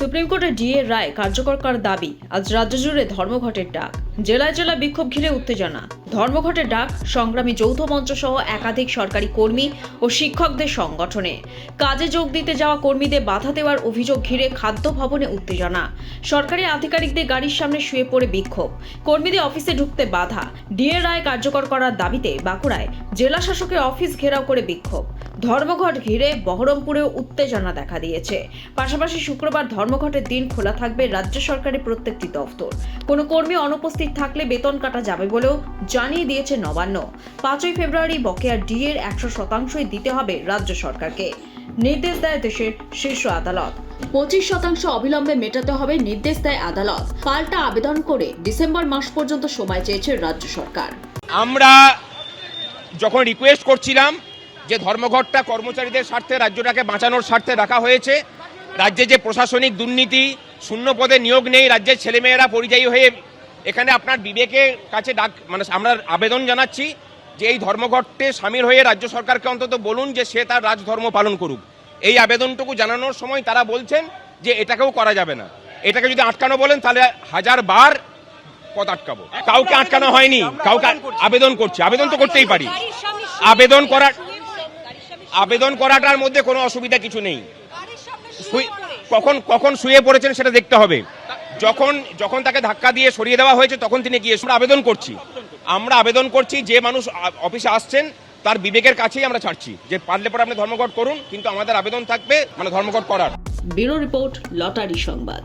Supreme কোর্টের DA রায় কার্যকর করার দাবি, আজ রাজ্য জুড়ে ধর্মঘটের ডাক। জেলায় জেলায় বিক্ষোভ ঘিরে উত্তেজনা। ধর্মঘটের ডাক সংগ্রামী যৌথ মঞ্চ সহ একাধিক সরকারি কর্মী ও শিক্ষকদের সংগঠনে। কাজে যোগ দিতে যাওয়া কর্মীদের বাধা দেওয়ার অভিযোগ ঘিরে খাদ্য ভবনে উত্তেজনা। সরকারি আধিকারিকদের গাড়ির সামনে শুয়ে পড়ে বিক্ষোভ। কর্মীদের অফিসে ঢুকতে বাধা। ডিএ রায় কার্যকর করার দাবিতে বাঁকুড়ায় জেলা শাসকের অফিস ঘেরাও করে বিক্ষোভ। ধর্মঘট ঘিরে বহরমপুরেও উত্তেজনা দেখা দিয়েছে। পাশাপাশি শুক্রবার ধর্মঘটের দিন খোলা থাকবে রাজ্য সরকারের প্রত্যেকটি দফতর। কোনো কর্মী অনুপস্থিত থাকলে বেতন কাটা যাবে বলেও জানিয়ে দিয়েছে নবান্ন। 5ই ফেব্রুয়ারি বকেয়া ডিএর 100% দিতে হবে রাজ্য সরকারকে, নির্দেশ দেয় দেশের শীর্ষ আদালত। 25% অবিলম্বে মেটাতে হবে নির্দেশ দেয় আদালত। পাল্টা আবেদন করে ডিসেম্বর মাস পর্যন্ত সময় চেয়েছে রাজ্য সরকার। আমরা যখন রিকোয়েস্ট করছিলাম যে ধর্মঘটটা কর্মচারীদের স্বার্থে, রাজ্যটাকে বাঁচানোর স্বার্থে রাখা হয়েছে, রাজ্যে যে প্রশাসনিক দুর্নীতি, শূন্য পদে নিয়োগ নেই, রাজ্যের ছেলেমেয়েরা পরিযায়ী হয়ে এখানে আপনার বিবেকের কাছে আমরা আবেদন জানাচ্ছি যে এই ধর্মঘটে সামিল হয়ে রাজ্য সরকারকে অন্তত বলুন যে সে তার রাজধর্ম পালন করুক। এই আবেদনটুকু জানানোর সময় তারা বলছেন যে এটাকেও করা যাবে না। এটাকে যদি আটকানো বলেন তাহলে 1000 বার পথ আটকাবো। কাউকে আটকানো হয়নি, কাউকে আবেদন করছি, আবেদন তো করতেই পারি। আবেদন করাটার মধ্যে কোনো অসুবিধা কিছু নেই। কখন শুয়ে পড়েছেন সেটা দেখতে হবে। যখন তাকে ধাক্কা দিয়ে সরিয়ে দেওয়া হয়েছে তখন তিনি গিয়ে আমরা আবেদন করছি যে মানুষ অফিসে আসছেন তার বিবেকের কাছেই আমরা ছাড়ছি যে পারলে পরে আপনি ধর্মঘট করুন, কিন্তু আমাদের আবেদন থাকবে ধর্মঘট করার। ব্যুরো রিপোর্ট, লটারি সংবাদ।